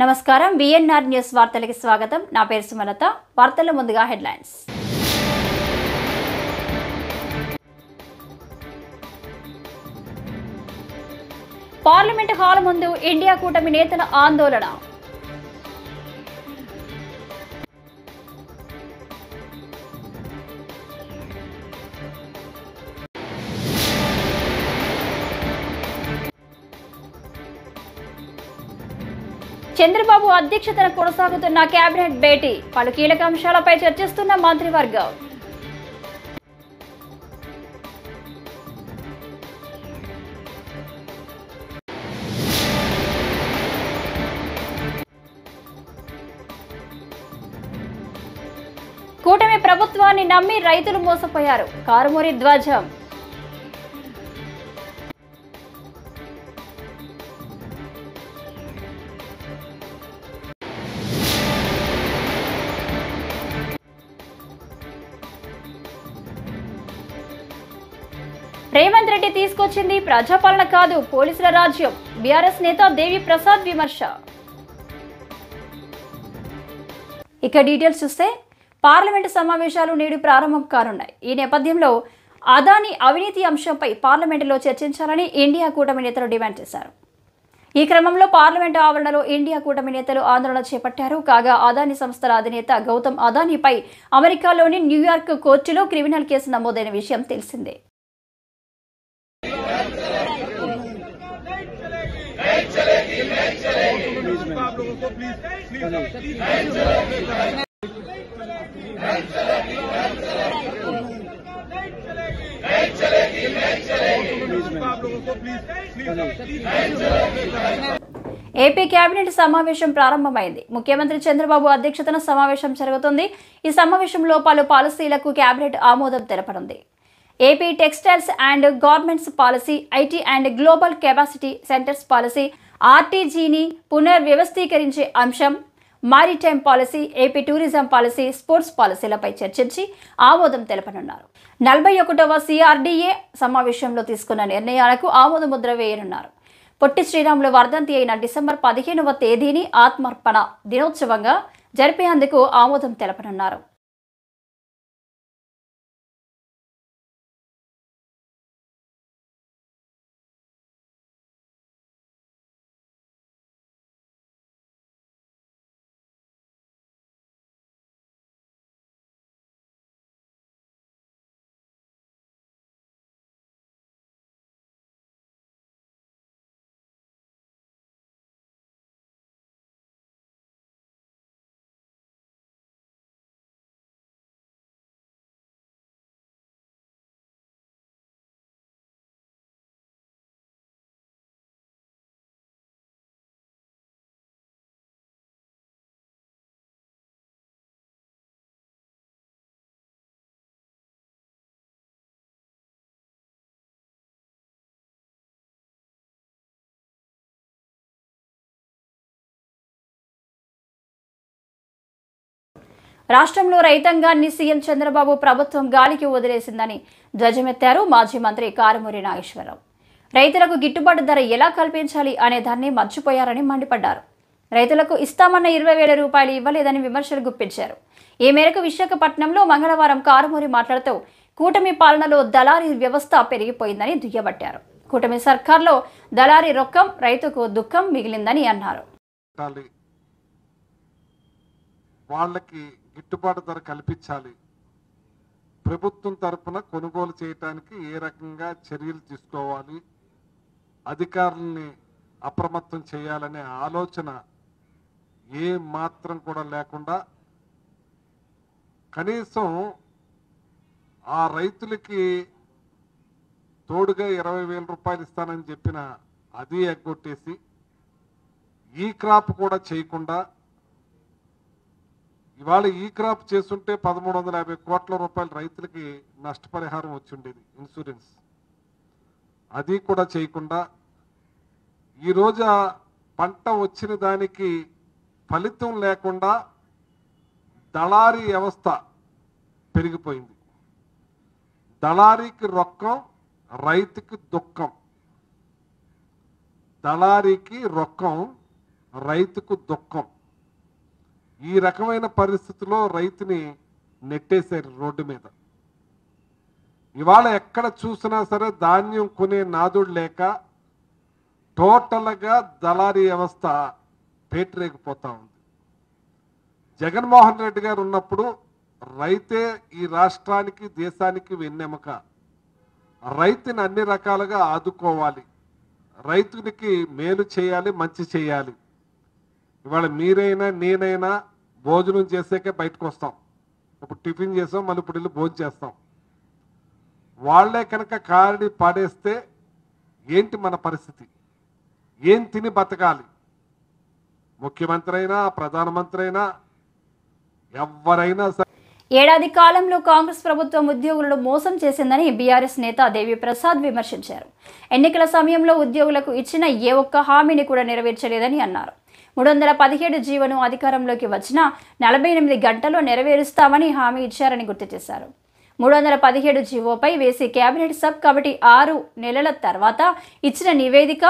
నమస్కారం VNR news వార్తలకు స్వాగతం. నా పేరు సుమలత. వార్తల ముందుగా హెడ్లైన్స్. పార్లమెంట్ హాల్ ముందు ఇండియా కూటమి నేతల ఆందోళన. చంద్రబాబు అధ్యక్షతన కొనసాగుతున్న కేబినెట్ భేటీ. పలు కీలక అంశాలపై చర్చిస్తున్న మంత్రివర్గం. కూటమి ప్రభుత్వాన్ని నమ్మి రైతులు మోసపోయారు. కారుమూరి ధ్వజం. రేవంత్ రెడ్డి తీసుకొచ్చింది ప్రజాపాలన కాదు, పోలీసుల రాజ్యం. బీఆర్ఎస్ నేత దేవి ప్రసాద్ విమర్శ. ఇక డీటెయిల్స్ చూస్తే పార్లమెంటు సమావేశాలు నేడు ప్రారంభం కానున్నాయి. ఈ నేపథ్యంలో అదానీ అవినీతి అంశంపై పార్లమెంటులో చర్చించాలని ఇండియా కూటమి నేతలు డిమాండ్ చేశారు. ఈ క్రమంలో పార్లమెంటు ఆవరణలో ఇండియా కూటమి నేతలు ఆందోళన చేపట్టారు. కాగా అదానీ సంస్థల అధినేత గౌతమ్ అదానీపై అమెరికాలోని న్యూయార్క్ కోర్టులో క్రిమినల్ కేసు నమోదైన విషయం తెలిసిందే. ఏపీ కేబినెట్ సమావేశం ప్రారంభమైంది. ముఖ్యమంత్రి చంద్రబాబు అధ్యక్షతన సమావేశం జరుగుతుంది. ఈ సమావేశంలో పలు పాలసీలకు కేబినెట్ ఆమోదం తెలపనుంది. AP textiles and garments policy, IT and global capacity centres policy, ఆర్టీజీని పునర్వ్యవస్థీకరించే అంశం, maritime policy, AP tourism policy, sports పాలసీలపై చర్చించి ఆమోదం తెలపనున్నారు. 41వ సిఆర్డీఏ సమావేశంలో తీసుకున్న నిర్ణయాలకు ఆమోద ముద్ర వేయనున్నారు. పొట్టి శ్రీరాములు వర్ధంతి అయిన డిసెంబర్ 15వ తేదీని ఆత్మార్పణ దినోత్సవంగా జరిపేందుకు ఆమోదం తెలపనున్నారు. రాష్ట్రంలో రైతాంగాన్ని సీఎం చంద్రబాబు ప్రభుత్వం గాలికి వదిలేసిందని ధ్వజమెత్తారు మాజీ మంత్రి కారుమూరి నాగేశ్వరరావు. రైతులకు గిట్టుబాటు ధర ఎలా కల్పించాలి అనే దాన్ని మర్చిపోయారని మండిపడ్డారు. రైతులకు ఇస్తామన్న 20,000 రూపాయలు ఇవ్వలేదని విమర్శలు గుప్పించారు. ఈ మేరకు విశాఖపట్నంలో మంగళవారం కారుమూరి మాట్లాడుతూ కూటమి పాలనలో దళారీ వ్యవస్థ పెరిగిపోయిందని దుయ్యబట్టారు. కూటమి సర్కార్లో దళారీ రొక్కం, రైతుకు దుఃఖం మిగిలిందని అన్నారు. వాళ్ళకి గిట్టుబాటు ధర కల్పించాలి, ప్రభుత్వం తరపున కొనుగోలు చేయడానికి ఏ రకంగా చర్యలు తీసుకోవాలి, అధికారుల్ని అప్రమత్తం చేయాలనే ఆలోచన ఏ మాత్రం కూడా లేకుండా కనీసం ఆ రైతులకి తోడుగా 20,000 రూపాయలు ఇస్తానని చెప్పిన అది ఎగ్గొట్టేసి ఈ క్రాప్ కూడా చేయకుండా ఇవాళ ఈ క్రాప్ చేస్తుంటే 1350 కోట్ల రూపాయలు రైతులకి నష్టపరిహారం వచ్చిండేది, ఇన్సూరెన్స్. అది కూడా చేయకుండా ఈరోజు పంట వచ్చిన దానికి ఫలితం లేకుండా దళారీ వ్యవస్థ పెరిగిపోయింది. దళారీకి రొక్కం, రైతుకి దుఃఖం. దళారీకి రొక్కం, రైతుకు దుఃఖం. ఈ రకమైన పరిస్థితిలో రైతుని నెట్టేశారు రోడ్డు మీద. ఇవాళ ఎక్కడ చూసినా సరే ధాన్యం కొనే నాదుడు లేక టోటల్గా దళారీ వ్యవస్థ పేటరేగిపోతా ఉంది. జగన్మోహన్ రెడ్డి గారు ఉన్నప్పుడు రైతే ఈ రాష్ట్రానికి, దేశానికి వెన్నెముక. రైతుని అన్ని రకాలుగా ఆదుకోవాలి, రైతునికి మేలు చేయాలి, మంచి చేయాలి. ఇవాళ మీరైనా నేనైనా భోజనం చేసాకే బయటకు వస్తాం. ఇప్పుడు టిఫిన్ చేసాం, మళ్ళీ ఇప్పుడు వెళ్ళి భోజనం చేస్తాం. వాళ్లే కనుక కారిని పాడేస్తే ఏంటి మన పరిస్థితి? ఏం తిని బతకాలి? ముఖ్యమంత్రి అయినా, ప్రధానమంత్రి అయినా, ఎవరైనా సరే. ఏడాది కాలంలో కాంగ్రెస్ ప్రభుత్వం ఉద్యోగులను మోసం చేసిందని బీఆర్ఎస్ నేత దేవి ప్రసాద్ విమర్శించారు. ఎన్నికల సమయంలో ఉద్యోగులకు ఇచ్చిన ఏ ఒక్క హామీని కూడా నెరవేర్చలేదని అన్నారు. 317 జీవోను అధికారంలోకి వచ్చిన 48 గంటల్లో నెరవేరుస్తామని హామీ ఇచ్చారని గుర్తు చేశారు. 317 జీవోపై వేసి కేబినెట్ సబ్ కమిటీ 6 నెలల తర్వాత ఇచ్చిన నివేదిక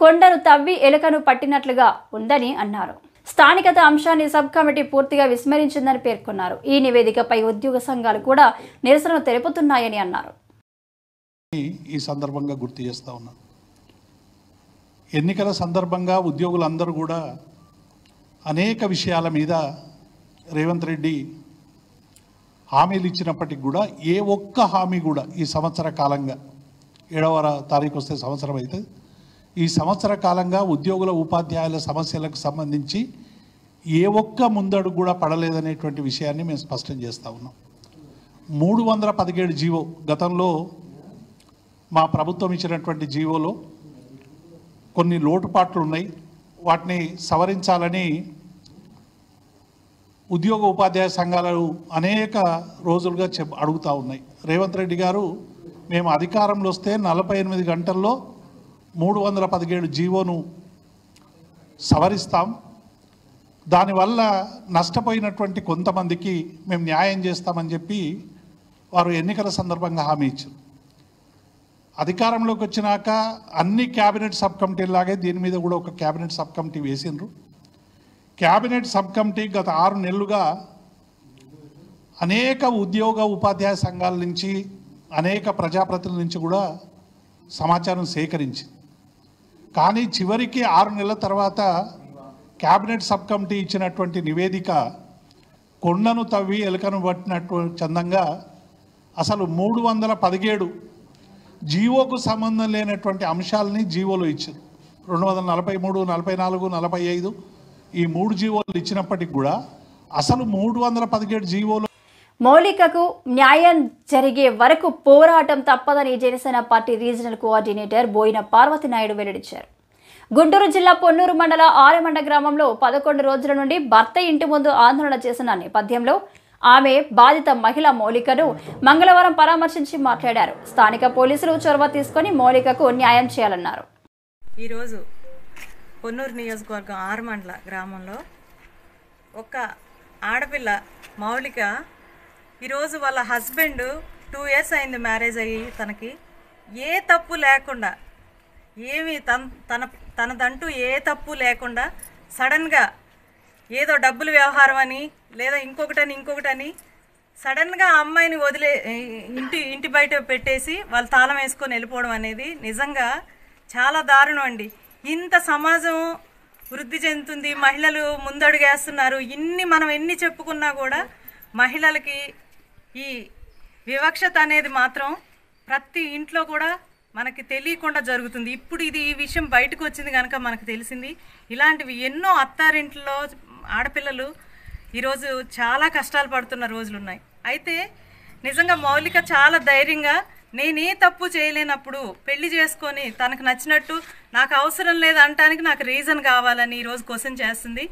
కొండను తవ్వి ఎలుకను పట్టినట్లుగా ఉందని అన్నారు. స్థానికత అంశాన్ని సబ్ కమిటీ పూర్తిగా విస్మరించిందని పేర్కొన్నారు. ఈ నివేదికపై ఉద్యోగ సంఘాలు కూడా నిరసన తెలుపుతున్నాయని అన్నారు. ఈ సందర్భంగా గుర్తు చేస్తా ఉన్నాను. ఎన్నికల సందర్భంగా ఉద్యోగులందరూ కూడా అనేక విషయాల మీద రేవంత్ రెడ్డి హామీలు ఇచ్చినప్పటికి కూడా ఏ ఒక్క హామీ కూడా ఈ సంవత్సర కాలంగా 7వ తారీఖు వస్తే సంవత్సరం అవుతుంది. ఈ సంవత్సర కాలంగా ఉద్యోగుల ఉపాధ్యాయుల సమస్యలకు సంబంధించి ఏ ఒక్క ముందడుగు కూడా పడలేదనేటువంటి విషయాన్ని మేము స్పష్టం చేస్తూ ఉన్నాం. 317 జీవో గతంలో మా ప్రభుత్వం ఇచ్చినటువంటి జీవోలో కొన్ని లోటుపాట్లు ఉన్నాయి. వాటిని సవరించాలని ఉద్యోగ ఉపాధ్యాయ సంఘాలు అనేక రోజులుగా అడుగుతూ ఉన్నాయి. రేవంత్ రెడ్డి గారు మేము అధికారంలో వస్తే 48 గంటల్లో 317 జీవోను సవరిస్తాం, దానివల్ల నష్టపోయినటువంటి కొంతమందికి మేము న్యాయం చేస్తామని చెప్పి వారు ఎన్నికల సందర్భంగా హామీ ఇచ్చారు. అధికారంలోకి వచ్చినాక అన్ని క్యాబినెట్ సబ్ కమిటీలాగే దీని మీద కూడా ఒక క్యాబినెట్ సబ్ కమిటీ వేసిండ్రు. క్యాబినెట్ సబ్ కమిటీ గత 6 నెలలుగా అనేక ఉద్యోగ ఉపాధ్యాయ సంఘాల నుంచి, అనేక ప్రజాప్రతినిధుల నుంచి కూడా సమాచారం సేకరించి, కానీ చివరికి 6 నెలల తర్వాత క్యాబినెట్ సబ్ కమిటీ ఇచ్చినటువంటి నివేదిక కొండను తవ్వి ఎలుకను పట్టినట్టు చందంగా అసలు 317 జీవోకు సంబంధం లేనటువంటి అంశాలని జీవోలో ఇచ్చారు. 243, 44, 45 ఈ 3 జీవోలు ఇచ్చినప్పటికి కూడా అసలు 317 జీవోలు మౌలికకు న్యాయం జరిగే వరకు పోరాటం తప్పదని Janasena party regional coordinator Boina Parvathi Naidu వెల్లడించారు. గుంటూరు జిల్లా పొన్నూరు మండల ఆరెమండ గ్రామంలో 11 రోజుల నుండి భర్త ఇంటి ముందు ఆందోళన చేసిన నేపథ్యంలో ఆమె బాధిత మహిళ మౌలికను మంగళవారం పరామర్శించి మాట్లాడారు. స్థానిక పోలీసులు చొరవ తీసుకొని మౌలికకు న్యాయం చేయాలన్నారు. ఈరోజు పొన్నూరు నియోజకవర్గం ఆరెమండల గ్రామంలో ఒక ఆడపిల్ల మౌలిక ఈరోజు వాళ్ళ హస్బెండ్ 2 years అయింది మ్యారేజ్ అయ్యి, తనకి ఏ తప్పు లేకుండా, ఏమి తనదంటూ ఏ తప్పు లేకుండా సడన్గా ఏదో డబ్బులు వ్యవహారం అని లేదా ఇంకొకటని సడన్గా ఆ అమ్మాయిని వదిలే ఇంటి బయట పెట్టేసి వాళ్ళు తాళం వేసుకొని వెళ్ళిపోవడం అనేది నిజంగా చాలా దారుణం అండి. ఇంత సమాజం వృద్ధి చెందుతుంది, మహిళలు ముందడుగేస్తున్నారు. మనం ఎన్ని చెప్పుకున్నా కూడా మహిళలకి ఈ వివక్షత అనేది మాత్రం ప్రతి ఇంట్లో కూడా మనకి తెలియకుండా జరుగుతుంది. ఇప్పుడు ఈ విషయం బయటకు వచ్చింది కనుక మనకు తెలిసింది. ఇలాంటివి ఎన్నో అత్తారింట్లో ఆడపిల్లలు ఈరోజు చాలా కష్టాలు పడుతున్న రోజులు ఉన్నాయి. అయితే నిజంగా మౌలిక చాలా ధైర్యంగా నేనే తప్పు చేయలేనప్పుడు పెళ్లి చేసుకొని తనకు నచ్చినట్టు నాకు అవసరం లేదు అనటానికి నాకు రీజన్ కావాలని ఈరోజు క్వశ్చన్ చేస్తుంది.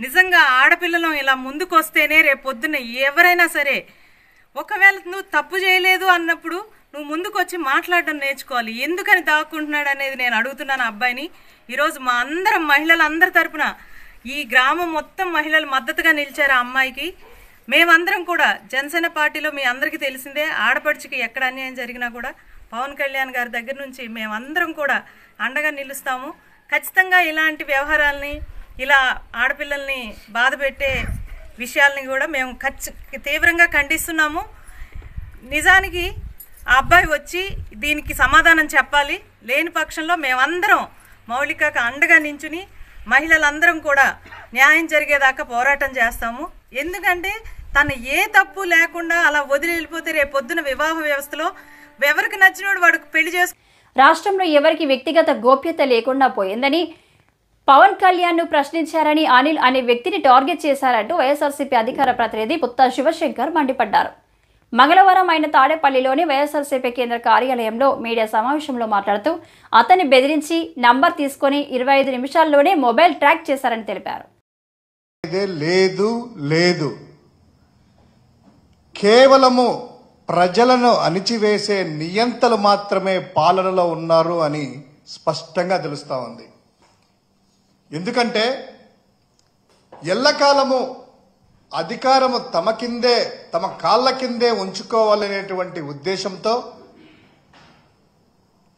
నిజంగా ఆడపిల్లలు ఇలా ముందుకు వస్తేనే రేపు పొద్దున్న ఎవరైనా సరే, ఒకవేళ నువ్వు తప్పు చేయలేదు అన్నప్పుడు నువ్వు ముందుకు వచ్చి మాట్లాడడం నేర్చుకోవాలి. ఎందుకని దాక్కుంటున్నాడు అనేది నేను అడుగుతున్నాను అబ్బాయిని. ఈరోజు మా మహిళలందరి తరపున ఈ గ్రామం మొత్తం మహిళలు మద్దతుగా నిలిచారు ఆ అమ్మాయికి. మేమందరం కూడా జనసేన పార్టీలో మీ అందరికీ తెలిసిందే, ఆడపడుచుకి ఎక్కడ అన్యాయం జరిగినా కూడా పవన్ కళ్యాణ్ గారి దగ్గర నుంచి మేమందరం కూడా అండగా నిలుస్తాము. ఖచ్చితంగా ఇలాంటి వ్యవహారాలని, ఇలా ఆడపిల్లల్ని బాధ పెట్టే విషయాల్ని కూడా మేము తీవ్రంగా ఖండిస్తున్నాము. నిజానికి ఆ అబ్బాయి వచ్చి దీనికి సమాధానం చెప్పాలి. లేని పక్షంలో మేమందరం మౌలికకు అండగా నించుని మహిళలందరం కూడా న్యాయం జరిగేదాకా పోరాటం చేస్తాము. ఎందుకంటే తను ఏ తప్పు లేకుండా అలా వదిలి వెళ్ళిపోతే రేపు పొద్దున వివాహ వ్యవస్థలో ఎవరికి నచ్చినోడు వాడికి పెళ్లి చేసు. రాష్ట్రంలో ఎవరికి వ్యక్తిగత గోప్యత లేకుండా పోయిందని పవన్ కళ్యాణ్ ను ప్రశ్నించారని అనిల్ అనే వ్యక్తిని టార్గెట్ చేశారంటూ వైఎస్ఆర్సీపీ అధికార ప్రతినిధి పుత్తా శివశంకర్ మండిపడ్డారు. మంగళవారం ఆయన తాడేపల్లిలోని వైఎస్ఆర్సీపీ కేంద్ర కార్యాలయంలో మీడియా సమావేశంలో మాట్లాడుతూ అతన్ని బెదిరించి నంబర్ తీసుకుని 25 నిమిషాల్లోనే మొబైల్ ట్రాక్ చేశారని తెలిపారు. లేదు కేవలము ప్రజలను అణిచివేసే నియంతలు మాత్రమే పాలనలో ఉన్నారు అని స్పష్టంగా తెలుస్తా ఉంది. ఎందుకంటే ఎల్లకాలము అధికారము తమ కాళ్ళ కిందే ఉంచుకోవాలనేటువంటి ఉద్దేశంతో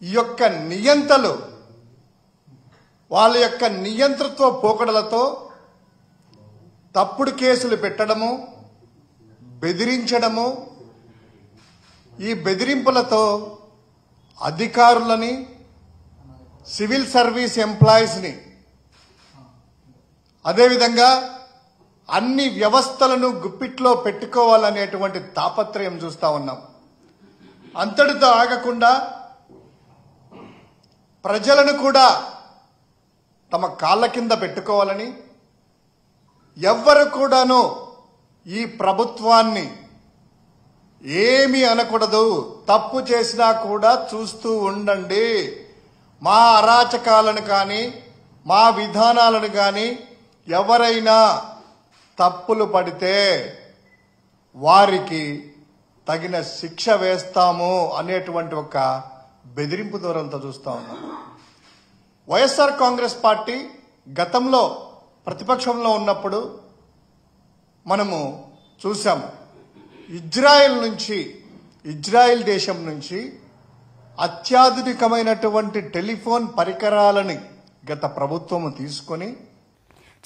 ఈ యొక్క నియంతలు వాళ్ళ యొక్క నియంతృత్వ పోకడలతో తప్పుడు కేసులు పెట్టడము, బెదిరించడము, ఈ బెదిరింపులతో అధికారులని, సివిల్ సర్వీస్ ఎంప్లాయీస్ని, అదేవిధంగా అన్ని వ్యవస్థలను గుప్పిట్లో పెట్టుకోవాలనేటువంటి తాపత్రయం చూస్తా ఉన్నాం. అంతటితో ఆగకుండా ప్రజలను కూడా తమ కాళ్ళ కింద పెట్టుకోవాలని, ఎవ్వరు కూడాను ఈ ప్రభుత్వాన్ని ఏమీ అనకూడదు, తప్పు చేసినా కూడా చూస్తూ ఉండండి, మా అరాచకాలను కానీ మా విధానాలను కానీ ఎవరైనా తప్పులు పడితే వారికి తగిన శిక్ష వేస్తాము అనేటువంటి ఒక బెదిరింపు ధోరణితో చూస్తా ఉన్నాం. వైఎస్ఆర్ కాంగ్రెస్ పార్టీ గతంలో ప్రతిపక్షంలో ఉన్నప్పుడు మనము చూసాము. ఇజ్రాయెల్ దేశం నుంచి అత్యాధునికమైనటువంటి టెలిఫోన్ పరికరాలని గత ప్రభుత్వము తీసుకొని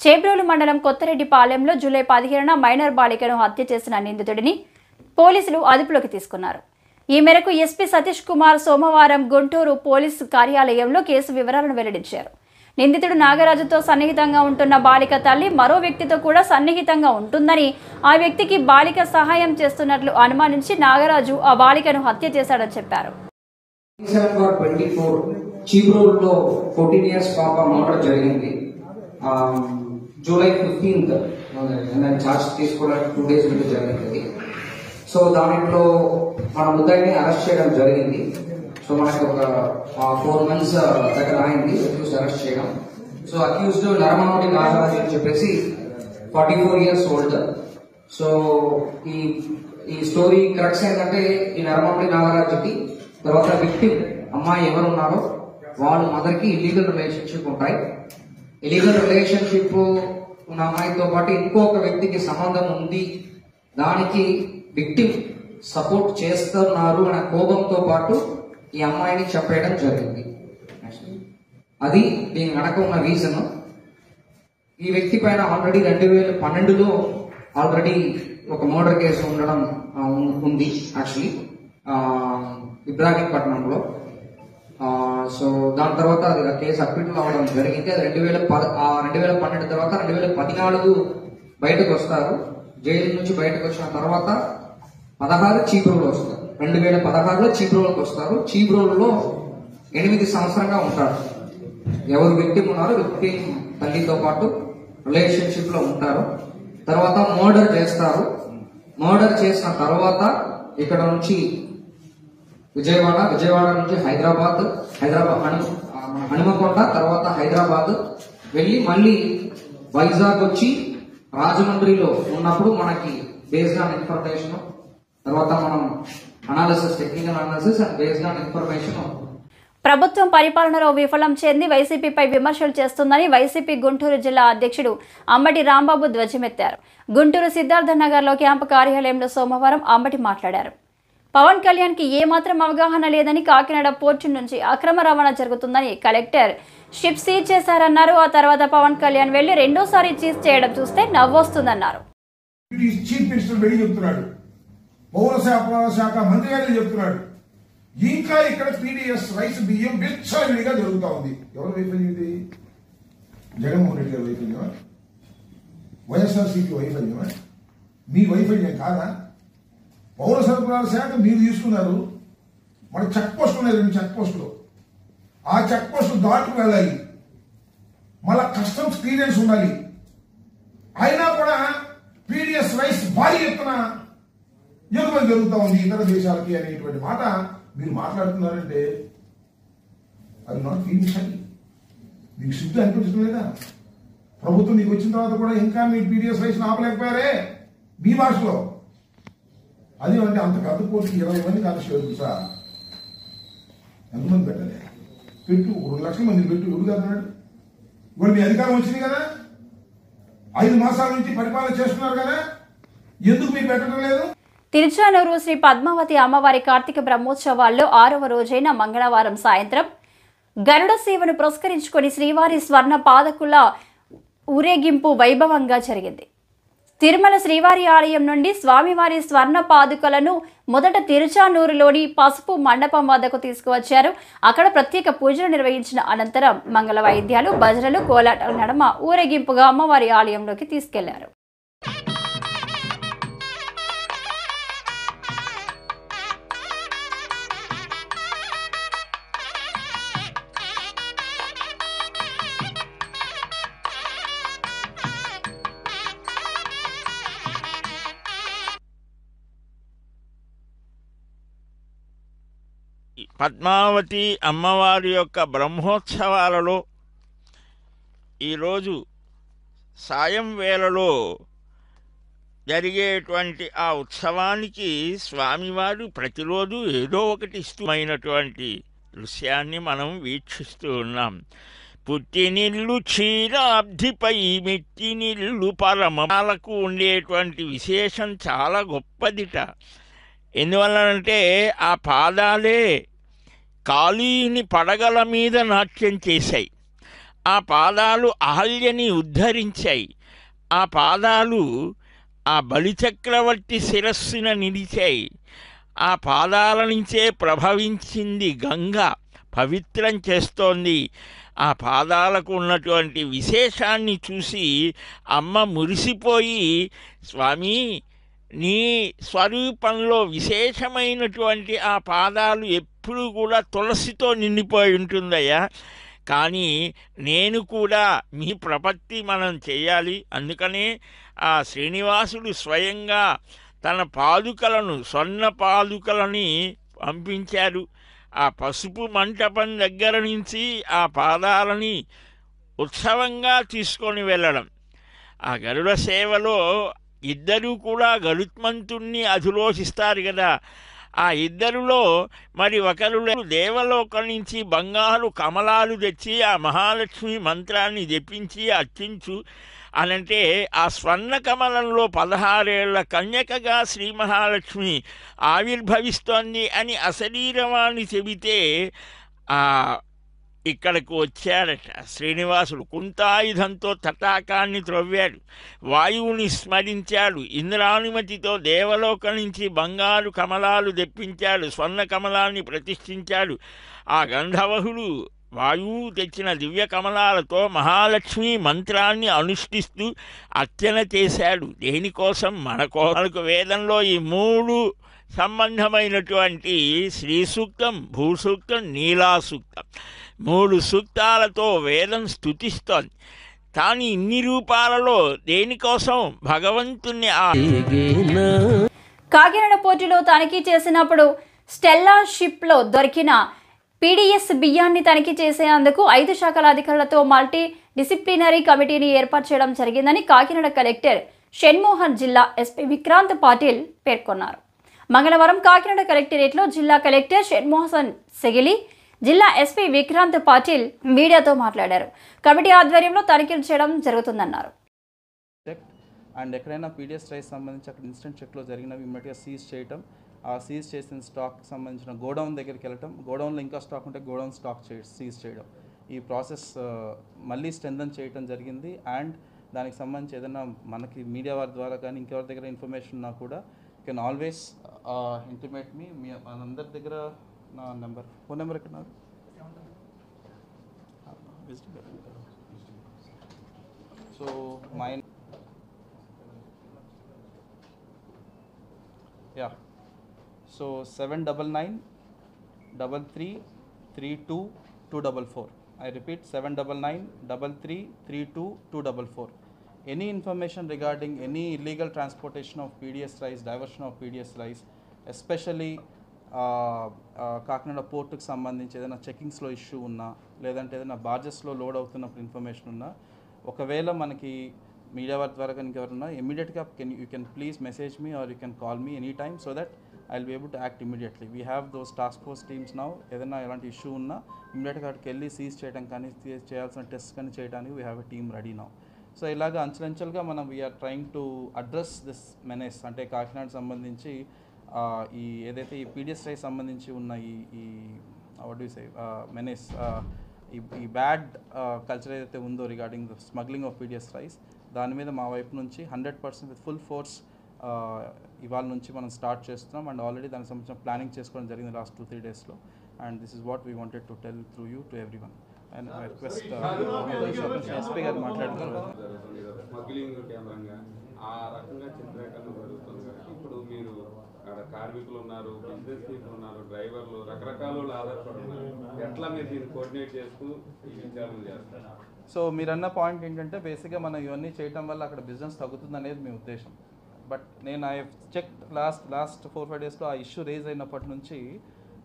చేబ్రోలు మండలం కొత్తరెడ్డిపాలెంలో జూలై 17న మైనర్ బాలికను హత్య చేసిన నిందితుడిని పోలీసులు అదుపులోకి తీసుకున్నారు. ఈ మేరకు ఎస్పీ సతీష్ కుమార్ సోమవారం గుంటూరు పోలీసు కార్యాలయంలో కేసు వివరాలను వెల్లడించారు. నిందితుడు నాగరాజుతో సన్నిహితంగా ఉంటున్న బాలిక తల్లి మరో వ్యక్తితో కూడా సన్నిహితంగా ఉంటుందని, ఆ వ్యక్తికి బాలిక సహాయం చేస్తున్నట్లు అనుమానించి నాగరాజు ఆ బాలికను హత్య చేశాడని చెప్పారు. చీబ్రోలులో 14 years పాప మర్డర్ జరిగింది. జూలై 15th ఛార్జ్ తీసుకోవడానికి 2 days ముందు జరిగింది. సో దాంట్లో మన ముద్దాయిని అరెస్ట్ చేయడం జరిగింది. సో మనకి ఒక 4 months దగ్గర అయింది అక్యూజ్డ్ అరెస్ట్ చేయడం. సో అక్యూజ్డ్ నరమాముడి నాగరాజు అని చెప్పేసి 44 years old. సో ఈ స్టోరీ కరెక్ట్స్ ఏంటంటే ఈ నరమాముడి నాగరాజుకి తర్వాత విక్టిమ్ అమ్మాయి ఎవరు ఉన్నారో వాళ్ళ మదర్ కి ఇల్లీగల్ రిలేషన్షిప్ ఉంటాయి. ఇల్లీగల్ రిలేషన్షిప్ ఉన్న అమ్మాయితో పాటు ఇంకొక వ్యక్తికి సంబంధం ఉంది, దానికి విక్టిమ్ సపోర్ట్ చేస్తున్నారు అనే కోపంతో పాటు ఈ అమ్మాయిని చంపేయడం జరిగింది. అది దీని వెనక ఉన్న రీజన్. ఈ వ్యక్తి పైన ఆల్రెడీ 2012లో ఆల్రెడీ ఒక మర్డర్ కేసు ఉండడం ఉంది యాక్చువల్లీ ఇబ్రాహీంపట్నంలో. సో దాని తర్వాత అది కేసు అక్విటల్ అవ్వడం జరిగింది. అది 2012 తర్వాత 2014 బయటకు వస్తారు. జైలు నుంచి బయటకు వచ్చిన తర్వాత 16 చీబ్రోలు వస్తారు. 2016లో చీబ్రోలకు వస్తారు. చీబ్రోల్లో 8 సంవత్సరంగా ఉంటారు. ఎవరు విక్టిమ్ ఉన్నారో విక్టిమ్ తల్లితో పాటు రిలేషన్షిప్ లో ఉంటారు. తర్వాత మర్డర్ చేస్తారు. మర్డర్ చేసిన తర్వాత ఇక్కడ నుంచి విజయవాడ నుంచి హైదరాబాద్ హనుమకొండ, తర్వాత హైదరాబాద్ వెళ్ళి మళ్ళీ వైజాగ్ వచ్చి రాజమండ్రిలో ఉన్నప్పుడు మనకి బేస్డ్ ఆన్ ఇన్ఫర్మేషన్, తర్వాత మనం technical analysis and based on information ప్రభుత్వం పరిపాలనలో విఫలం చెంది వైసీపీపై విమర్శలు చేస్తుందని వైసీపీ గుంటూరు జిల్లా అధ్యక్షుడు అంబటి రాంబాబు ధ్వజమెత్తారు. గుంటూరు సిద్ధార్థ నగర్లో క్యాంపు కార్యాలయంలో సోమవారం అంబటి మాట్లాడారు. పవన్ కళ్యాణ్కి ఏమాత్రం అవగాహన లేదని, కాకినాడ పోర్టు నుంచి అక్రమ రవాణా జరుగుతుందని కలెక్టర్ షిప్ సీజ్ చేశారన్నారు. ఆ తర్వాత పవన్ కళ్యాణ్ వెళ్లి రెండోసారి సీజ్ చేయడం చూస్తే నవ్వొస్తుందన్నారు. చీఫ్ మినిస్టర్ వెళ్ళి చెప్తున్నాడు, పౌర శాఖ మంత్రి గారు చెప్తున్నాడు, ఇంకా ఇక్కడ పీడీఎస్ రైస్ బియ్యం విచ్చలవిడిగా జరుగుతా ఉంది. ఎవరు వైఫల్యం ఇది? జగన్మోహన్ రెడ్డి గారి వైఫల్యమా? వైఎస్ఆర్సీపీ వైఫల్యమా? మీ వైఫల్యం కాదా? పౌర సరఫరాల శాఖ మీరు తీసుకున్నారు. మన చెక్ పోస్ట్ ఉన్నాయి, 2 చెక్ పోస్టులు. ఆ చెక్ పోస్టు దాటుకు వెళ్ళాలి, మళ్ళా కస్టమ్స్ క్లియరెన్స్ ఉండాలి. అయినా కూడా పీడీఎస్ రైస్ భారీ ఎత్తున ఎగుమతి జరుగుతూ ఉంది ఇతర దేశాలకి అనేటువంటి మాట మీరు మాట్లాడుతున్నారంటే అది నాట్ ఫీలింగ్ షై. మీకు సిద్ధం అనిపించడం లేదా? ప్రభుత్వం మీకు వచ్చిన తర్వాత కూడా ఇంకా మీ పీడీఎస్ రైస్ ఆపలేకపోయారే మీ భాషలో. అది అంటే అంత పెద్ద పోస్ట్ 20 మంది కానిస్టేబుల్ సార్ ఎంతమంది పెట్టాలి? పెట్టు, 2 లక్షల మందిని పెట్టు. ఎవరు కదన్నాడు? ఇప్పుడు మీ అధికారం వచ్చింది కదా, 5 మాసాల నుంచి పరిపాలన చేస్తున్నారు కదా, ఎందుకు మీరు పెట్టడం లేదు? తిరుచానూరు శ్రీ పద్మావతి అమ్మవారి కార్తీక బ్రహ్మోత్సవాల్లో 6వ రోజైన మంగళవారం సాయంత్రం గరుడ సేవను పురస్కరించుకొని శ్రీవారి స్వర్ణ పాదకుల ఊరేగింపు వైభవంగా జరిగింది. తిరుమల శ్రీవారి ఆలయం నుండి స్వామివారి స్వర్ణ పాదుకలను మొదట తిరుచానూరులోని పసుపు మండపం వద్దకు తీసుకువచ్చారు. అక్కడ ప్రత్యేక పూజలు నిర్వహించిన అనంతరం మంగళ వాయిద్యాలు, భజనలు, కోలాటాల నడుమ ఊరేగింపుగా అమ్మవారి ఆలయంలోకి తీసుకెళ్లారు. పద్మావతి అమ్మవారి యొక్క బ్రహ్మోత్సవాలలో ఈరోజు సాయం వేళలో జరిగేటువంటి ఆ ఉత్సవానికి స్వామివారు ప్రతిరోజు ఏదో ఒకటి ఇష్టమైనటువంటి దృశ్యాన్ని మనం వీక్షిస్తూ ఉన్నాం. పుట్టినిల్లు క్షీరాబ్ధిపై మెట్టినిల్లు పరమకు ఉండేటువంటి విశేషం చాలా గొప్పదిట. ఎందువలనంటే ఆ పాదాలే కాళీని పడగల మీద నాట్యం చేశాయి. ఆ పాదాలు అహల్యని ఉద్ధరించాయి. ఆ పాదాలు ఆ బలిచక్రవర్తి శిరస్సున నిలిచాయి. ఆ పాదాల నుంచే ప్రభవించింది గంగ, పవిత్రం చేస్తోంది. ఆ పాదాలకు ఉన్నటువంటి విశేషాన్ని చూసి అమ్మ మురిసిపోయి, స్వామి నీ స్వరూపంలో విశేషమైనటువంటి ఆ పాదాలు ఎప్పుడు కూడా తులసితో నిండిపోయి ఉంటుందయ్యా, కానీ నేను కూడా మీ ప్రపత్తి మనం చేయాలి. అందుకనే ఆ శ్రీనివాసుడు స్వయంగా తన పాదుకలను, స్వర్ణ పాదుకలని పంపించారు. ఆ పసుపు మంటపం దగ్గర నుంచి ఆ పాదాలని ఉత్సవంగా తీసుకొని వెళ్ళడం. ఆ గరుడ సేవలో ఇద్దరూ కూడా గరుత్మంతుణ్ణి అధిరోహిస్తారు కదా. ఆ ఇద్దరిలో మరి ఒకరు దేవలోకం నుంచి బంగారు కమలాలు తెచ్చి ఆ మహాలక్ష్మి మంత్రాన్ని జపించి అర్చించు అనంటే ఆ స్వర్ణ కమలంలో 16 ఏళ్ల కన్యకగా శ్రీ మహాలక్ష్మి ఆవిర్భవిస్తోంది అని అశరీరవాణి చెబితే ఇక్కడకు వచ్చాడట శ్రీనివాసుడు. కుంతాయుధంతో తటాకాన్ని త్రవ్వాడు, వాయువుని స్మరించాడు, ఇంద్రానుమతితో దేవలోకం నుంచి బంగారు కమలాలు తెప్పించాడు, స్వర్ణ కమలాన్ని ప్రతిష్ఠించాడు. ఆ గంధర్వుడు వాయువు తెచ్చిన దివ్య కమలాలతో మహాలక్ష్మి మంత్రాన్ని అనుష్ఠిస్తూ అర్చన చేశాడు. దేనికోసం? మనకు వేదంలో ఈ 3 సంబంధమైనటువంటి శ్రీ సూక్తం, భూసూక్తం, నీలా సూక్తం, 3 సూక్తాలతో వేదం స్తుతిస్తోంది. కానీ ఇన్ని రూపాలలో దేనికోసం? భగవంతుణ్ణి. కాకినాడ పోర్టులో తనిఖీ చేసినప్పుడు స్టెల్లా షిప్లో దొరికిన పీడీఎస్ బియ్యాన్ని తనిఖీ చేసేందుకు 5 శాఖల అధికారులతో మల్టీ డిసిప్లినరీ కమిటీని ఏర్పాటు చేయడం జరిగిందని కాకినాడ కలెక్టర్ షణ్మోహన్, జిల్లా ఎస్పీ విక్రాంత్ పాటిల్ పేర్కొన్నారు. మంగళవారం కాకినాడ కలెక్టరేట్లో జిల్లా కలెక్టర్ షణ్మోహన్ సెగిలి, జిల్లా ఎస్పీ విక్రాంత్ పాటిల్ మీడియాతో మాట్లాడారు. కమిటీ ఆధ్వర్యంలో తనిఖీలు చేయడం జరుగుతుందన్నారు. అండ్ ఎక్కడైనా పీడిఎస్ రైస్ సంబంధించి అక్కడ ఇన్స్టెంట్ చెక్లో జరిగినవి ఇమ్మీడియట్గా సీజ్ చేయటం, ఆ సీజ్ చేసిన స్టాక్కి సంబంధించిన గోడౌన్ దగ్గరికి వెళ్ళటం, గోడౌన్లో ఇంకా స్టాక్ ఉంటే గోడౌన్ స్టాక్ సీజ్ చేయడం, ఈ ప్రాసెస్ మళ్ళీ స్ట్రెంథన్ చేయడం జరిగింది. అండ్ దానికి సంబంధించి ఏదైనా మనకి మీడియా వారి ద్వారా కానీ ఇంకెవరి దగ్గర ఇన్ఫర్మేషన్ ఉన్నా కూడా యూ కెన్ ఆల్వేస్ ఇంటిమేట్ మీ. మనందరి దగ్గర నా ఫోన్ నెంబర్ ఎక్కడ నాకు so my So 799-3332-244. I repeat 799-3332-244. Any information regarding any illegal transportation of PDS rice, diversion of PDS rice, especially Kakinada పోర్టుకు సంబంధించి ఏదైనా చెకింగ్స్లో ఇష్యూ ఉన్నా లేదంటే ఏదైనా బార్జెస్లో లోడ్ అవుతున్నప్పుడు ఇన్ఫర్మేషన్ ఉన్నా ఒకవేళ మనకి మీడియా వారి ద్వారా కానీ ఇంకెవరున్నా ఇమీడియట్గా you can please message me or you can call me any time so that I will be able to act immediately. We have those task force teams now. ఏదైనా ఎలాంటి ఇష్యూ ఉన్నా ఇమీడియట్గా అక్కడికి వెళ్ళి సీజ్ చేయడం కానీ చేయాల్సిన టెస్ట్ కానీ చేయడానికి we have a team ready now. So ఇలాగ అంచెలంచెలుగా మనం we're trying to address this menace, అంటే కాకినాడ సంబంధించి ఈ ఏదైతే ఈ పీడిఎస్ రైస్ సంబంధించి ఉన్న ఈ వాట్ డు సే మెనేస్, ఈ బ్యాడ్ కల్చర్ ఏదైతే ఉందో regarding the smuggling of PDS rice, దాని మీద మా వైపు నుంచి 100% విత్ ఫుల్ ఫోర్స్ ఇవాళ నుంచి మనం స్టార్ట్ చేస్తున్నాం. అండ్ ఆల్రెడీ దానికి సంబంధించిన ప్లానింగ్ చేసుకోవడం జరిగింది లాస్ట్ 2-3 డేస్లో. And this is what we wanted to tell through you to every one. And I request SP గారు మాట్లాడుతున్నారు. స్మగ్లింగ్ కేంద్రంగా ఆ రకంగా చిత్రీకరణ జరుగుతుంది. ఇప్పుడు మీరు అక్కడ కార్మికులు ఉన్నారు, బిజినెస్ పీపుల్ ఉన్నారు, డ్రైవర్లు, రకరకాల ఆధారపడి ఉన్నారు. ఎట్లా మీరు దీన్ని కోఆర్డినేట్ చేస్తూ ఈ విచారణ చేస్తారు? సో మీరన్న పాయింట్ ఏంటంటే బేసిక్గా మనం ఇవన్నీ చేయడం వల్ల అక్కడ బిజినెస్ తగ్గుతుంది అనేది మీ ఉద్దేశం. బట్ నేను ఐ చెక్ లాస్ట్ 4-5 డేస్లో ఆ ఇష్యూ రేజ్ అయినప్పటి నుంచి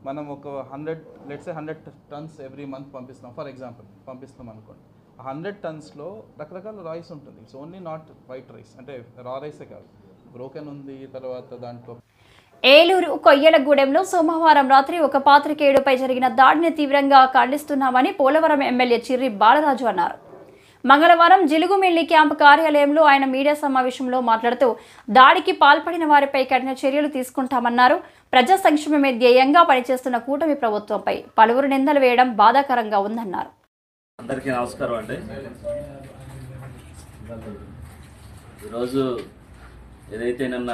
మనం ఒక 100 టన్స్ ఎవ్రీ మంత్ పంపిస్తాం. ఫర్ ఎగ్జాంపుల్ పంపిస్తాం అనుకోండి, 100 టన్స్లో రకరకాల రైస్ ఉంటుంది. It's only not white rice, అంటే రా రైసే కాదు, బ్రోకెన్ ఉంది. తర్వాత దాంట్లో ఏలూరు కొయ్యలగూడెంలో సోమవారం రాత్రి ఒక పాత్రికేయుడిపై జరిగిన దాడిని తీవ్రంగా ఖండిస్తున్నామని పోలవరం ఎమ్మెల్యే చిర్రి బాలరాజు అన్నారు. మంగళవారం జిలుగుమిల్లి క్యాంపు కార్యాలయంలో ఆయన మీడియా సమావేశంలో మాట్లాడుతూ దాడికి పాల్పడిన వారిపై కఠిన చర్యలు తీసుకుంటామన్నారు. ప్రజా సంక్షేమమే ధ్యేయంగా పనిచేస్తున్న కూటమి ప్రభుత్వంపై పలువురు నిందలు వేయడం బాధాకరంగా ఉందన్నారు. అందరికీ నమస్కారం అండి. ఈరోజు ఏదైతే నిన్న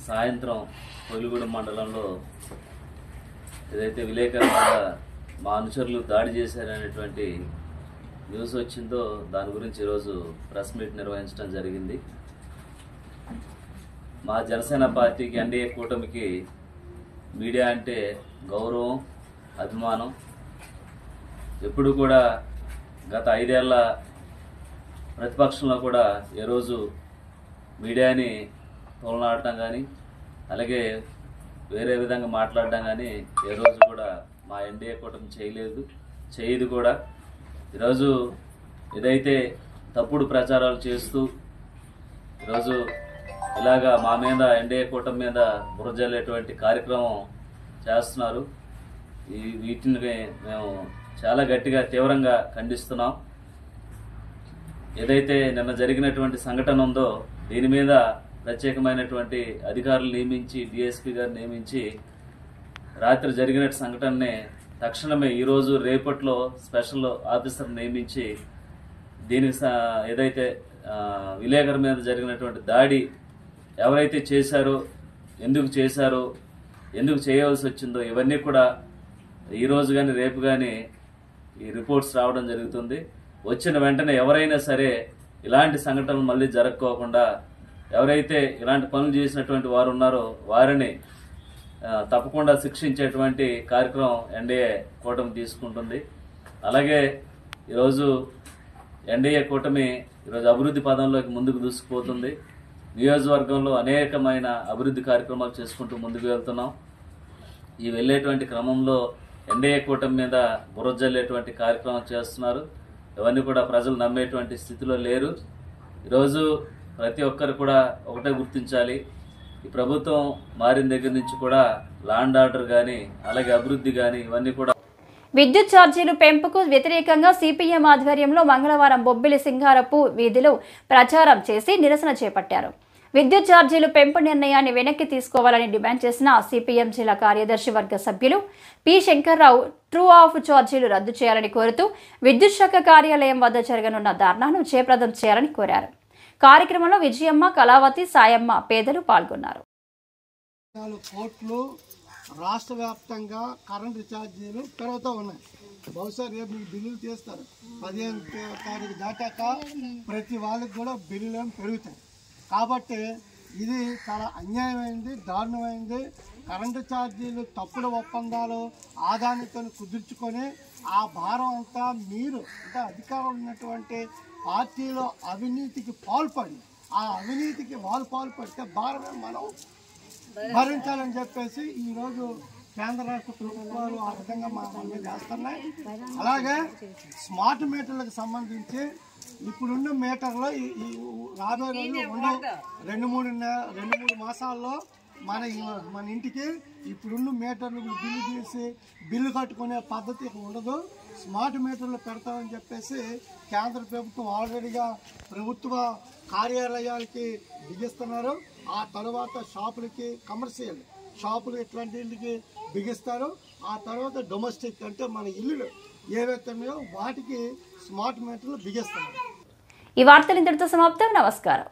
సాయంత్రం కొయిలగూడెం మండలంలో ఏదైతే విలేకరుల మీద మా అనుచరులు దాడి చేశారనేటువంటి న్యూస్ వచ్చిందో దాని గురించి ఈరోజు ప్రెస్ మీట్ నిర్వహించడం జరిగింది. మా జనసేన పార్టీకి ఎన్డీఏ కూటమికి మీడియా అంటే గౌరవం, అభిమానం. ఎప్పుడు కూడా గత 5 ఏళ్ల ప్రతిపక్షంలో కూడా ఏ రోజు మీడియాని తోలనాడటం కానీ అలాగే వేరే విధంగా మాట్లాడడం కానీ ఏ రోజు కూడా మా ఎన్డీఏ కూటమి చేయదు కూడా. ఈరోజు ఏదైతే తప్పుడు ప్రచారాలు చేస్తూ ఈరోజు ఇలాగా మా మీద ఎన్డీఏ కూటమి మీద బురజల్లేటువంటి కార్యక్రమం చేస్తున్నారు. వీటిని మేము చాలా గట్టిగా తీవ్రంగా ఖండిస్తున్నాం. ఏదైతే నిన్న జరిగినటువంటి సంఘటన ఉందో దీని మీద ప్రత్యేకమైనటువంటి అధికారులు నియమించి డిఎస్పీ గారు నియమించి రాత్రి జరిగిన సంఘటనని తక్షణమే ఈరోజు రేపట్లో స్పెషల్ ఆఫీసర్ నియమించి దీనికి ఏదైతే విలేకరు మీద జరిగినటువంటి దాడి ఎవరైతే చేశారో, ఎందుకు చేయవలసి వచ్చిందో ఇవన్నీ కూడా ఈరోజు కానీ రేపు కానీ ఈ రిపోర్ట్స్ రావడం జరుగుతుంది. వచ్చిన వెంటనే ఎవరైనా సరే ఇలాంటి సంఘటనలు మళ్ళీ జరగకోకుండా ఎవరైతే ఇలాంటి పనులు చేసినటువంటి వారు ఉన్నారో వారిని తప్పకుండా శిక్షించేటువంటి కార్యక్రమం ఎన్డీఏ కూటమి తీసుకుంటుంది. అలాగే ఈరోజు ఎన్డీఏ కూటమి ఈరోజు అభివృద్ధి పదంలోకి ముందుకు దూసుకుపోతుంది. నియోజకవర్గంలో అనేకమైన అభివృద్ధి కార్యక్రమాలు చేసుకుంటూ ముందుకు వెళ్తున్నాం. ఈ వెళ్ళేటువంటి క్రమంలో ఎన్డీఏ కూటమి మీద బురజల్లేటువంటి కార్యక్రమం చేస్తున్నారు. ఇవన్నీ కూడా ప్రజలు నమ్మేటువంటి స్థితిలో లేరు. ఈరోజు ప్రతి ఒక్కరు కూడా ఒకటే గుర్తించాలి, ఈ ప్రభుత్వం మారిన దగ్గర నుంచి కూడా లా అండ్ ఆర్డర్ కానీ అలాగే అభివృద్ధి కానీ ఇవన్నీ కూడా. విద్యుత్ ఛార్జీలు పెంపుకు వ్యతిరేకంగా సిపిఎం ఆధ్వర్యంలో మంగళవారం బొబ్బిలి సింగారపు వీధిలో ప్రచారం చేసి నిరసన చేపట్టారు. విద్యుత్ ఛార్జీలు పెంపు నిర్ణయాన్ని వెనక్కి తీసుకోవాలని డిమాండ్ చేసిన సిపిఎం జిల్లా కార్యదర్శి వర్గ సభ్యులు పి శంకర్రావు ట్రూ ఆఫ్ ఛార్జీలు రద్దు చేయాలని కోరుతూ విద్యుత్ శాఖ కార్యాలయం వద్ద జరగనున్న ధర్నాను జయప్రదం చేయాలని కోరారు. కార్యక్రమంలో విజయమ్మ, కళావతి, సాయమ్మ పేదలు పాల్గొన్నారు. రాష్ట్ర వ్యాప్తంగా కరెంటు ఛార్జీలు పెరుగుతూ ఉన్నాయి. బహుశా రేపు మీకు బిల్లులు తీస్తారు. 15వ తారీఖు దాటాక ప్రతి వాళ్ళకి కూడా బిల్లులు పెరుగుతాయి. కాబట్టి ఇది చాలా అన్యాయమైంది, దారుణమైంది. కరెంటు ఛార్జీలు తప్పుడు ఒప్పందాలు ఆదానితో కుదుర్చుకొని ఆ భారం అంతా మీరు అంటే అధికారంలో ఉన్నటువంటి పార్టీలో అవినీతికి పాల్పడి ఆ అవినీతికి వాళ్ళు పాల్పడితే భారమే మనం భరించాలని చెప్పేసి ఈరోజు కేంద్ర రాష్ట్ర ప్రభుత్వాలు ఆ విధంగా మా మీద చేస్తున్నాయి. అలాగే స్మార్ట్ మీటర్లకు సంబంధించి ఇప్పుడున్న మీటర్లో ఈ రాబోయే రోజులు 2-3 మాసాల్లో మన ఇంటికి ఇప్పుడున్న మీటర్లు బిల్లు తీసి బిల్లు కట్టుకునే పద్ధతి ఉండదు. స్మార్ట్ మీటర్లు పెడతామని చెప్పేసి కేంద్ర ప్రభుత్వం ఆల్రెడీగా ప్రభుత్వ కార్యాలయాలకి బిగిస్తున్నారు. ఆ తర్వాత షాపులకి, కమర్షియల్ షాపులు ఇట్లాంటికి బిగిస్తారు. ఆ తర్వాత డొమెస్టిక్ అంటే మన ఇల్లులు ఏవైతే ఉన్నాయో వాటికి స్మార్ట్ మీటర్లు బిగిస్తున్నారు. ఈ వార్తలు ఇంతటితో సమాప్తం. నమస్కారం.